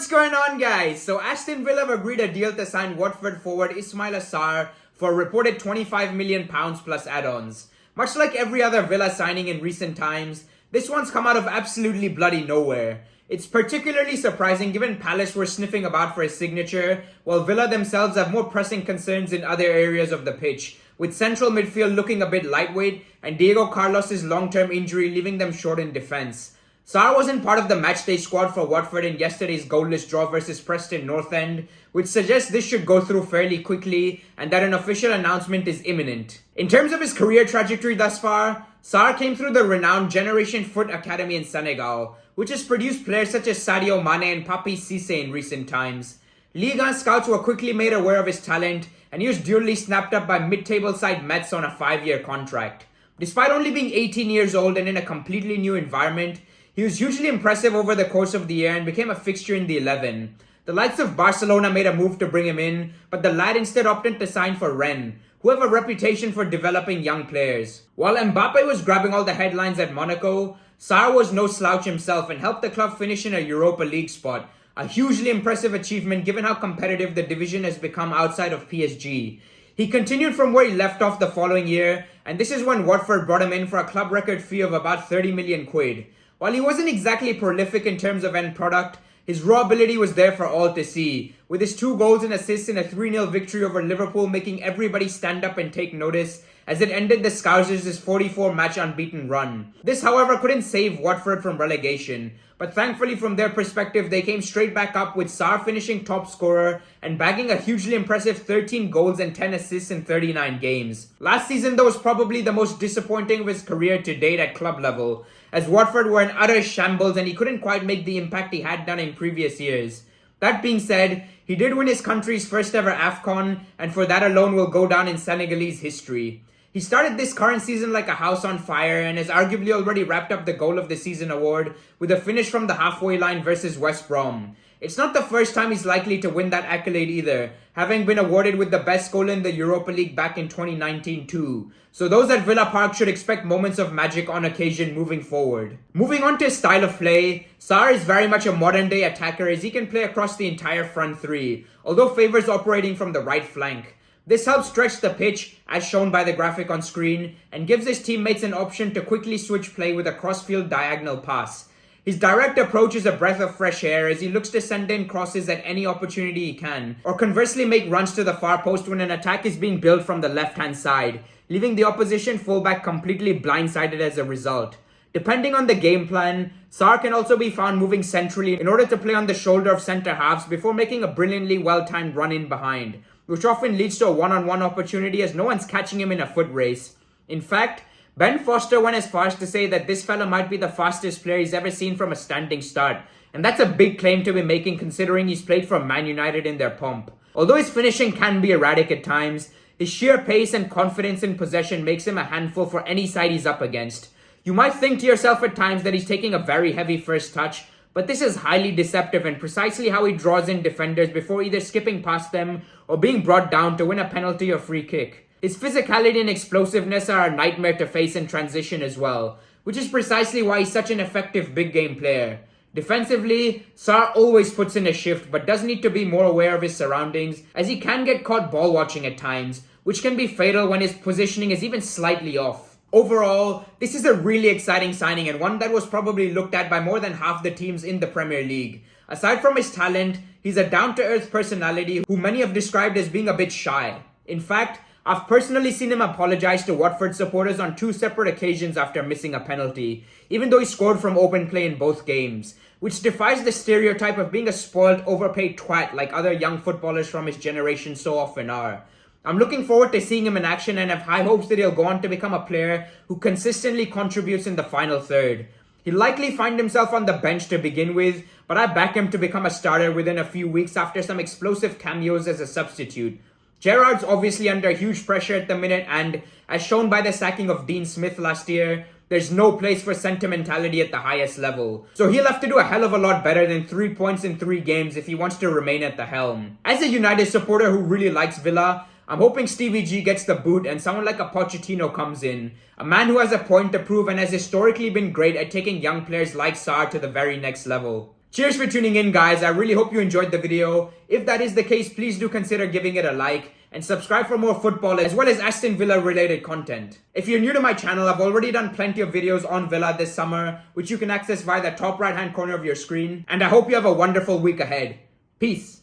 What's going on, guys? So Aston Villa have agreed a deal to sign Watford forward Ismaila Sarr for a reported £25 million plus add-ons. Much like every other Villa signing in recent times, this one's come out of absolutely bloody nowhere. It's particularly surprising given Palace were sniffing about for his signature, while Villa themselves have more pressing concerns in other areas of the pitch, with central midfield looking a bit lightweight and Diego Carlos's long-term injury leaving them short in defence. Sarr wasn't part of the matchday squad for Watford in yesterday's goalless draw versus Preston North End, which suggests this should go through fairly quickly and that an official announcement is imminent. In terms of his career trajectory thus far, Sarr came through the renowned Generation Foot Academy in Senegal, which has produced players such as Sadio Mane and Papi Cissé in recent times. Ligue 1 scouts were quickly made aware of his talent, and he was duly snapped up by mid-table side Metz on a 5-year contract. Despite only being 18 years old and in a completely new environment, he was hugely impressive over the course of the year and became a fixture in the 11. The likes of Barcelona made a move to bring him in, but the lad instead opted to sign for Rennes, who have a reputation for developing young players. While Mbappe was grabbing all the headlines at Monaco, Sarr was no slouch himself and helped the club finish in a Europa League spot, a hugely impressive achievement given how competitive the division has become outside of PSG. He continued from where he left off the following year, and this is when Watford brought him in for a club record fee of about 30 million quid. While he wasn't exactly prolific in terms of end product, his raw ability was there for all to see, with his 2 goals and assists in a 3-0 victory over Liverpool making everybody stand up and take notice as it ended the Scousers' 44-match unbeaten run. This, however, couldn't save Watford from relegation, but thankfully from their perspective they came straight back up with Sarr finishing top scorer and bagging a hugely impressive 13 goals and 10 assists in 39 games. Last season though was probably the most disappointing of his career to date at club level, as Watford were in utter shambles and he couldn't quite make the impact he had done in previous years. That being said, he did win his country's first ever AFCON, and for that alone will go down in Senegalese history. He started this current season like a house on fire and has arguably already wrapped up the Goal of the Season award with a finish from the halfway line versus West Brom. It's not the first time he's likely to win that accolade either, having been awarded with the best goal in the Europa League back in 2019 too. So those at Villa Park should expect moments of magic on occasion moving forward. Moving on to his style of play, Sarr is very much a modern day attacker as he can play across the entire front three, although favours operating from the right flank. This helps stretch the pitch, as shown by the graphic on screen, and gives his teammates an option to quickly switch play with a cross-field diagonal pass. His direct approach is a breath of fresh air as he looks to send in crosses at any opportunity he can, or conversely make runs to the far post when an attack is being built from the left-hand side, leaving the opposition fullback completely blindsided as a result. Depending on the game plan, Sarr can also be found moving centrally in order to play on the shoulder of centre-halves before making a brilliantly well-timed run-in behind, which often leads to a one-on-one opportunity as no one's catching him in a foot race. In fact, Ben Foster went as far as to say that this fella might be the fastest player he's ever seen from a standing start, and that's a big claim to be making considering he's played for Man United in their pomp. Although his finishing can be erratic at times, his sheer pace and confidence in possession makes him a handful for any side he's up against. You might think to yourself at times that he's taking a very heavy first touch, but this is highly deceptive and precisely how he draws in defenders before either skipping past them or being brought down to win a penalty or free kick. His physicality and explosiveness are a nightmare to face in transition as well, which is precisely why he's such an effective big game player. Defensively, Sarr always puts in a shift but does need to be more aware of his surroundings as he can get caught ball watching at times, which can be fatal when his positioning is even slightly off. Overall, this is a really exciting signing and one that was probably looked at by more than half the teams in the Premier League. Aside from his talent, he's a down-to-earth personality who many have described as being a bit shy. In fact, I've personally seen him apologize to Watford supporters on 2 separate occasions after missing a penalty, even though he scored from open play in both games, which defies the stereotype of being a spoiled, overpaid twat like other young footballers from his generation so often are. I'm looking forward to seeing him in action and have high hopes that he'll go on to become a player who consistently contributes in the final third. He'll likely find himself on the bench to begin with, but I back him to become a starter within a few weeks after some explosive cameos as a substitute. Gerrard's obviously under huge pressure at the minute and, as shown by the sacking of Dean Smith last year, there's no place for sentimentality at the highest level. So he'll have to do a hell of a lot better than 3 points in 3 games if he wants to remain at the helm. As a United supporter who really likes Villa, I'm hoping Stevie G gets the boot and someone like a Pochettino comes in. A man who has a point to prove and has historically been great at taking young players like Sarr to the very next level. Cheers for tuning in, guys. I really hope you enjoyed the video. If that is the case, please do consider giving it a like and subscribe for more football as well as Aston Villa related content. If you're new to my channel, I've already done plenty of videos on Villa this summer, which you can access via the top right hand corner of your screen. And I hope you have a wonderful week ahead. Peace.